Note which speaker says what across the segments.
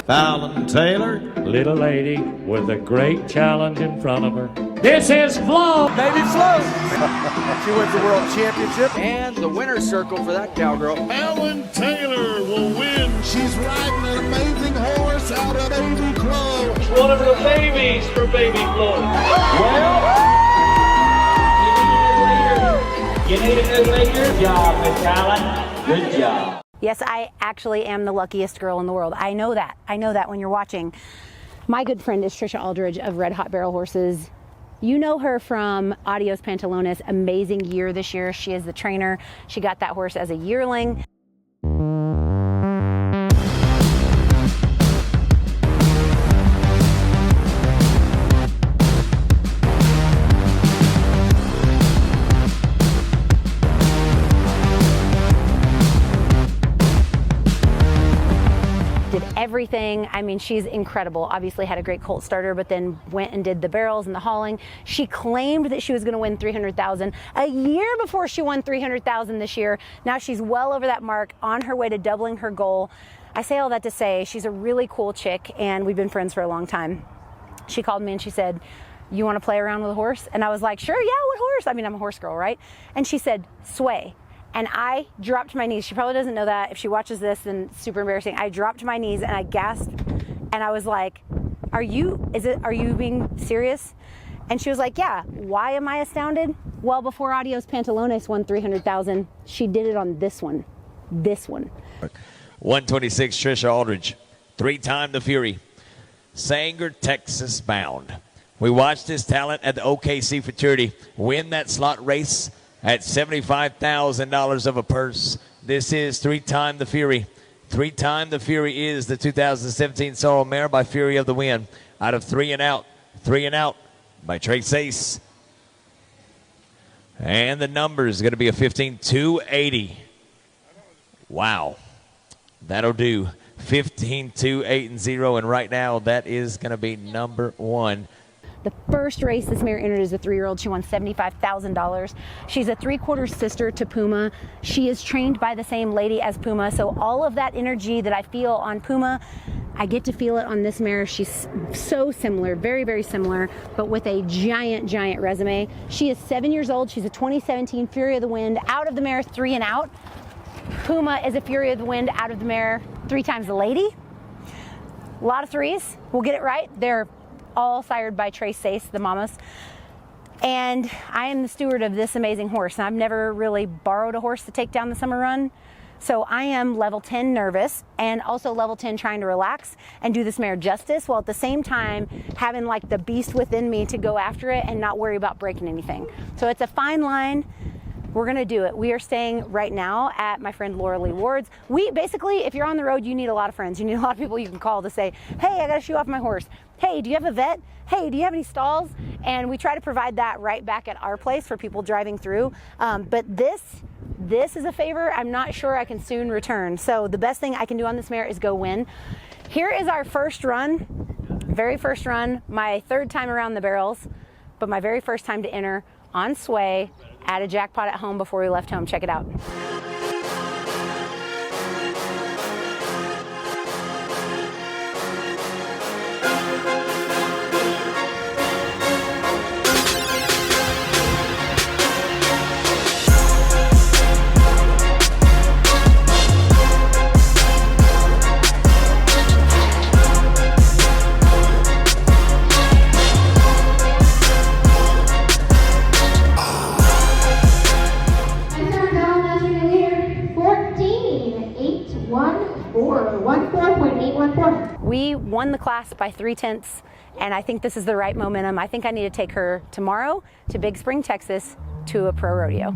Speaker 1: Fallon Taylor.
Speaker 2: Little lady with a great challenge in front of her. This is Flo.
Speaker 3: Baby Flo. She wins the world championship.
Speaker 4: And the winner's circle for that cowgirl.
Speaker 1: Fallon Taylor will win.
Speaker 5: She's riding an amazing horse out of Baby Flo.
Speaker 2: One of the babies for Baby Flo. Well, you need a new leader. Good job, Miss Fallon. Good job.
Speaker 6: Yes, I actually am the luckiest girl in the world. I know that. I know that when you're watching. My good friend is Trisha Aldridge of Red Hot Barrel Horses. You know her from Adios Pantalones. Amazing year this year. She is the trainer. She got that horse as a yearling. Everything. I mean, she's incredible. Obviously had a great colt starter, but then went and did the barrels and the hauling. She claimed that she was going to win $300,000 a year before she won $300,000 this year. Now she's well over that mark, on her way to doubling her goal. I say all that to say she's a really cool chick, and we've been friends for a long time. She called me and she said, "You want to play around with a horse?" And I was like, "Sure, yeah, what horse?" I mean, I'm a horse girl, right? And she said, "Sway." And I dropped my knees. She probably doesn't know that. If she watches this, then it's super embarrassing. I dropped my knees and I gasped, and I was like, are you being serious? And she was like, "Yeah." Why am I astounded? Well, before Adios Pantalones won $300,000, she did it on this one.
Speaker 7: 126, Trisha Aldridge, 3-time the Fury, Sanger, Texas bound. We watched this talent at the OKC Futurity win that slot race at $75,000 of a purse. This is 3-time the Fury. 3-time the Fury is the 2017 Sorrel Mare by Fury of the Wind. Out of 3 and Out by Trace Ace. And the number is going to be a 15,280. Wow. That'll do. 15,280, and right now that is going to be number 1.
Speaker 6: The first race this mare entered as a 3-year-old, she won $75,000. She's a 3/4 sister to Puma. She is trained by the same lady as Puma, so all of that energy that I feel on Puma, I get to feel it on this mare. She's so similar, very, very similar, but with a giant, giant resume. She is 7 years old. She's a 2017 Fury of the Wind, out of the mare 3 and Out. Puma is a Fury of the Wind, out of the mare 3 times the lady. A lot of 3s. We'll get it right. They're all sired by Trace Ace, the mamas. And I am the steward of this amazing horse. And I've never really borrowed a horse to take down the summer run. So I am level 10 nervous, and also level 10 trying to relax and do this mare justice, while at the same time having like the beast within me to go after it and not worry about breaking anything. So it's a fine line. We're gonna do it. We are staying right now at my friend Laura Lee Ward's. We basically, if you're on the road, you need a lot of friends. You need a lot of people you can call to say, "Hey, I gotta show off my horse. Hey, do you have a vet? Hey, do you have any stalls?" And we try to provide that right back at our place for people driving through. But this is a favor I'm not sure I can soon return. So the best thing I can do on this mare is go win. Here is our first run, very first run, my 3rd time around the barrels, but my very first time to enter on Sway at a jackpot at home before we left home. Check it out. We won the class by 3/10, and I think this is the right momentum. I think I need to take her tomorrow to Big Spring, Texas, to a pro rodeo.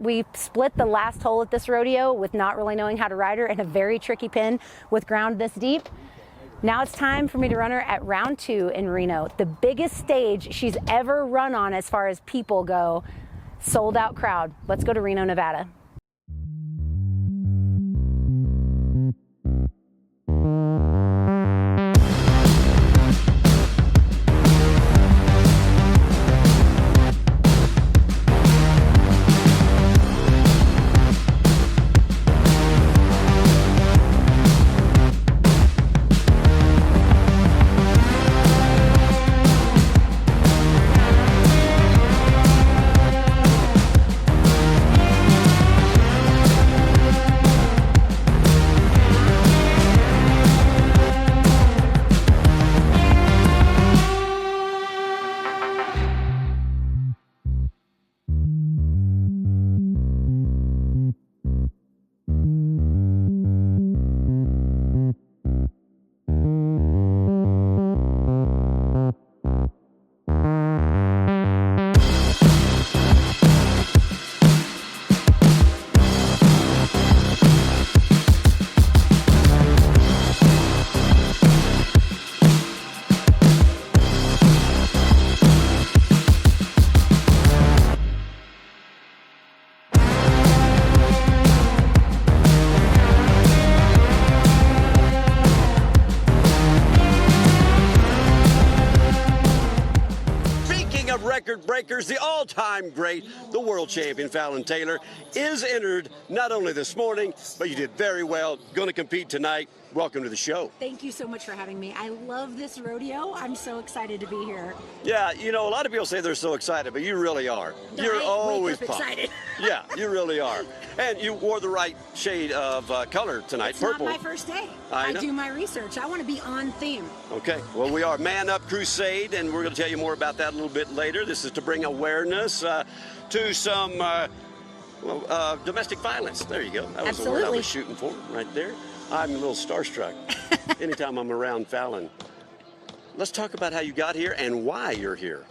Speaker 6: We split the last hole at this rodeo with not really knowing how to ride her in a very tricky pen with ground this deep. Now it's time for me to run her at round 2 in Reno, the biggest stage she's ever run on as far as people go. Sold out crowd. Let's go to Reno, Nevada.
Speaker 8: Record breakers, the all-time great, the world champion Fallon Taylor is entered not only this morning, but you did very well. Going to compete tonight. Welcome to the show.
Speaker 6: Thank you so much for having me. I love this rodeo. I'm so excited to be here.
Speaker 8: Yeah, you know, a lot of people say they're so excited, but you really are.
Speaker 6: No,
Speaker 8: You're
Speaker 6: I
Speaker 8: always
Speaker 6: wake up
Speaker 8: pumped.
Speaker 6: excited.
Speaker 8: Yeah, you really are. And you wore the right shade of color tonight,
Speaker 6: It's
Speaker 8: purple.
Speaker 6: not my first day.
Speaker 8: I know.
Speaker 6: do my research. I want to be on theme.
Speaker 8: Okay, well, we are Man Up Crusade, and we're going to tell you more about that a little bit later. This is to bring awareness to some domestic violence. There you go. That was the word I
Speaker 6: Absolutely.
Speaker 8: was shooting for right there. I'm a little starstruck anytime I'm around Fallon. Let's talk about how you got here and why you're here.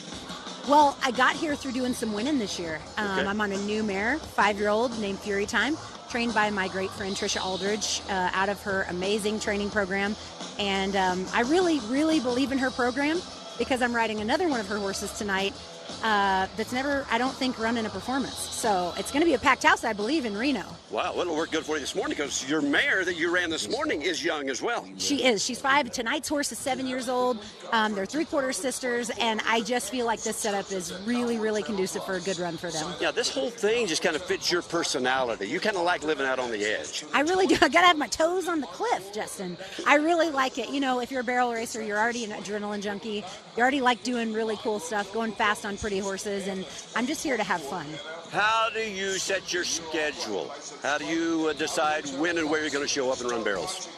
Speaker 6: Well, I got here through doing some winning this year.
Speaker 8: Okay.
Speaker 6: I'm on a new mare, 5-year-old, named Fury Time, trained by my great friend Trisha Aldridge out of her amazing training program. And I really, really believe in her program because I'm riding another one of her horses tonight that's never, I don't think, run in a performance. So it's going to be a packed house, I believe, in Reno.
Speaker 8: Wow, well, it'll work good for you this morning because your mare that you ran this morning is young as well.
Speaker 6: She is. She's 5. Tonight's horse is 7 years old. They're 3/4 sisters, and I just feel like this setup is really, really conducive for a good run for them.
Speaker 8: Yeah, this whole thing just kind of fits your personality. You kind of like living out on the edge.
Speaker 6: I really do. I got to have my toes on the cliff, Justin. I really like it. You know, if you're a barrel racer, you're already an adrenaline junkie. You already like doing really cool stuff, going fast on pretty horses, and I'm just here to have fun.
Speaker 8: How do you set your schedule? How do you decide when and where you're going to show up and run barrels?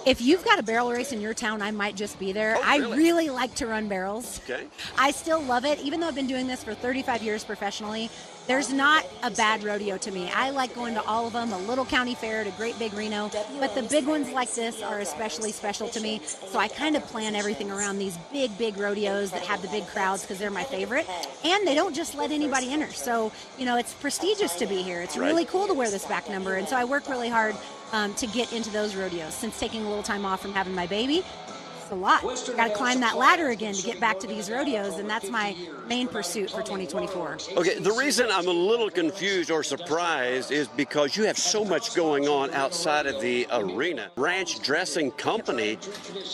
Speaker 6: If you've got a barrel race in your town, I might just be there.
Speaker 8: Oh,
Speaker 6: I
Speaker 8: really?
Speaker 6: really like to run barrels.
Speaker 8: Okay.
Speaker 6: I still love it. Even though I've been doing this for 35 years professionally, there's not a bad rodeo to me. I like going to all of them, a little county fair to Great Big Reno, but the big ones like this are especially special to me. So I kind of plan everything around these big, big rodeos that have the big crowds because they're my favorite. And they don't just let anybody enter. So, you know, it's prestigious to be here. It's really cool to wear this back number. And so I work really hard to get into those rodeos. Since taking a little time off from having my baby, it's a lot. Got to climb that ladder again to get back to these rodeos, and that's my main pursuit for 2024.
Speaker 8: Okay, the reason I'm a little confused or surprised is because you have so much going on outside of the arena. Ranch Dressing Company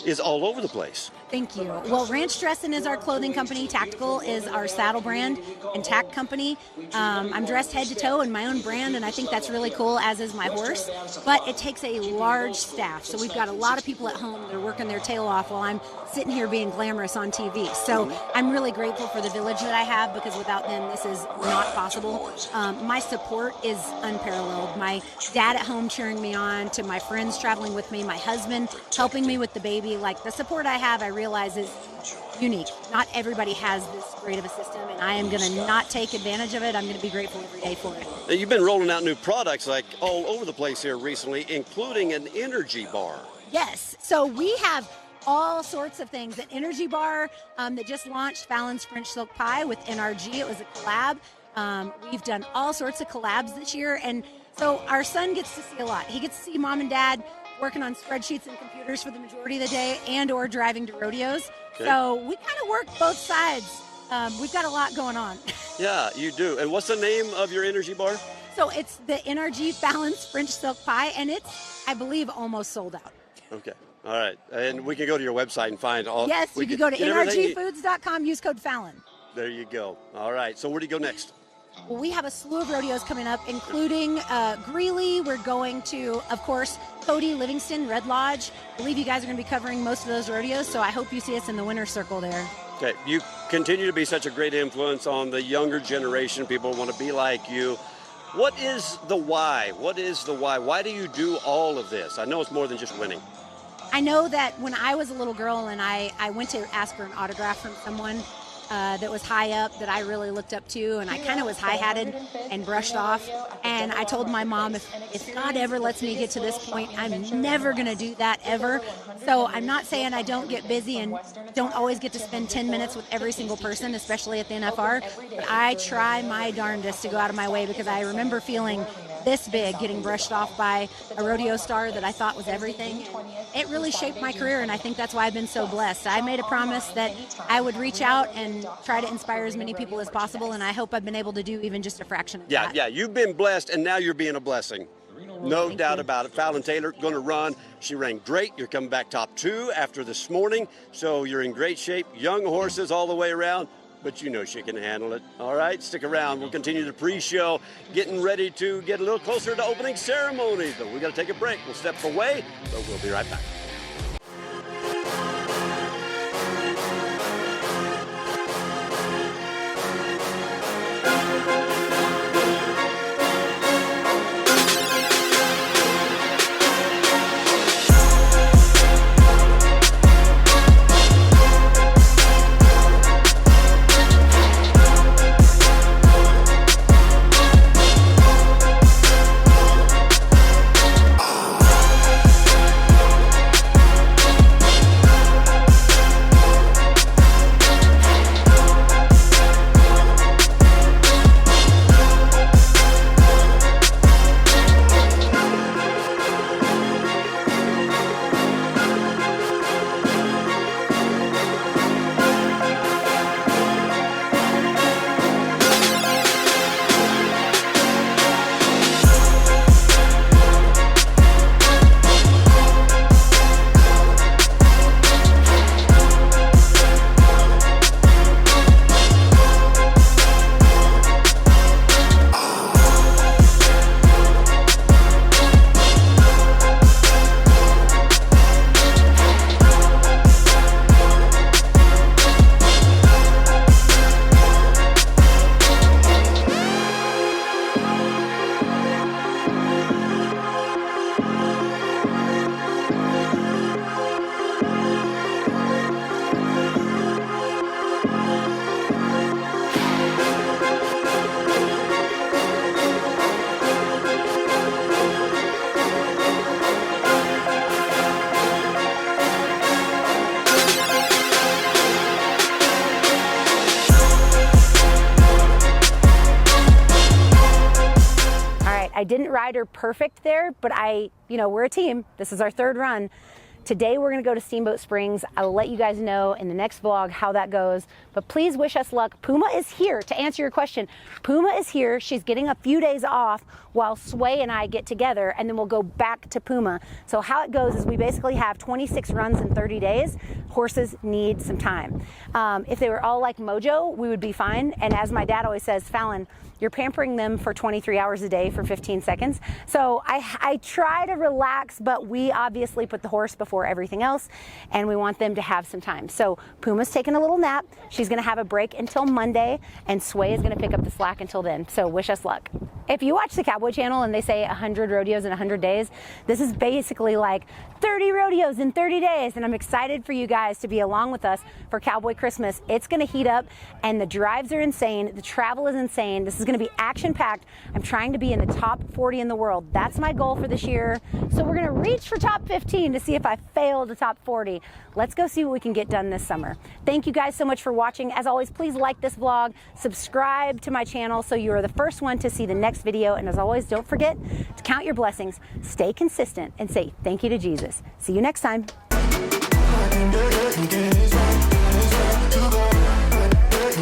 Speaker 8: is all over the place.
Speaker 6: Thank you. Well, Ranch Dressin' is our clothing company. Tactical is our saddle brand and tack company. I'm dressed head to toe in my own brand, and I think that's really cool, as is my horse. But it takes a large staff. So we've got a lot of people at home that are working their tail off while I'm sitting here being glamorous on TV. So I'm really grateful for the village that I have, because without them, this is not possible. My support is unparalleled. My dad at home cheering me on, to my friends traveling with me, my husband helping me with the baby. Like, the support I have, I realize is unique. Not everybody has this great of a system, and I am going to not take advantage of it. I'm going to be grateful every day for it.
Speaker 8: Now, you've been rolling out new products like all over the place here recently, including an energy bar.
Speaker 6: Yes. So we have all sorts of things. An energy bar that just launched, Fallon's French Silk Pie with NRG. It was a collab. We've done all sorts of collabs this year, and so our son gets to see a lot. He gets to see mom and dad working on spreadsheets and computers for the majority of the day and or driving to rodeos.
Speaker 8: Okay.
Speaker 6: So we kind of work both sides. We've got a lot going on.
Speaker 8: Yeah, you do. And what's the name of your energy bar?
Speaker 6: So it's the NRG Fallon's French Silk Pie, and it's, I believe, almost sold out.
Speaker 8: Okay. All right. And we can go to your website and find all.
Speaker 6: Yes, you can go to
Speaker 8: get everything
Speaker 6: nrgfoods.com, use code Fallon.
Speaker 8: There you go. All right. So where do you go next?
Speaker 6: Well, we have a slew of rodeos coming up, including Greeley. We're going to, of course, Cody, Livingston, Red Lodge. I believe you guys are going to be covering most of those rodeos, so I hope you see us in the winner's circle there.
Speaker 8: Okay. You continue to be such a great influence on the younger generation. People want to be like you. What is the why? What is the why? Why do you do all of this? I know it's more than just winning.
Speaker 6: I know that when I was a little girl and I went to ask for an autograph from someone that was high up that I really looked up to, and I kind of was high-hatted and brushed off, and I told my mom, if God ever lets me get to this point, I'm never going to do that ever. So I'm not saying I don't get busy and don't always get to spend 10 minutes with every single person, especially at the NFR, but I try my darndest to go out of my way, because I remember feeling this big, getting brushed off by a rodeo star that I thought was everything. It really shaped my career, and I think that's why I've been so blessed. I made a promise that I would reach out and try to inspire as many people as possible, and I hope I've been able to do even just a fraction of that.
Speaker 8: Yeah, you've been blessed, and now you're being a blessing. No doubt about it. Fallon Taylor going to run. She ran great. You're coming back top 2 after this morning, so you're in great shape. Young horses all the way around, but you know she can handle it. All right, stick around. We'll continue the pre-show, getting ready to get a little closer to opening ceremonies, but we got to take a break. We'll step away, but we'll be right back.
Speaker 6: I didn't ride her perfect there, but we're a team. This is our 3rd run. Today we're gonna go to Steamboat Springs. I'll let you guys know in the next vlog how that goes, but please wish us luck. Puma is here, to answer your question. Puma is here. She's getting a few days off while Sway and I get together, and then we'll go back to Puma. So how it goes is we basically have 26 runs in 30 days. Horses need some time. If they were all like Mojo, we would be fine. And as my dad always says, Fallon, you're pampering them for 23 hours a day for 15 seconds. So I try to relax, but we obviously put the horse before everything else, and we want them to have some time. So Puma's taking a little nap. She's gonna have a break until Monday, and Sway is gonna pick up the slack until then. So wish us luck. If you watch the Cowboy Channel and they say 100 rodeos in 100 days, this is basically like 30 rodeos in 30 days, and I'm excited for you guys to be along with us for Cowboy Christmas. It's gonna heat up, and the drives are insane. The travel is insane. This is gonna be action-packed. I'm trying to be in the top 40 in the world. That's my goal for this year. So we're gonna reach for top 15 to see if I fail to top 40. Let's go see what we can get done this summer. Thank you guys so much for watching. As always, please like this vlog, subscribe to my channel so you are the first one to see the next next video. And as always, don't forget to count your blessings, stay consistent, and say thank you to Jesus. See you next time.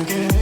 Speaker 5: Get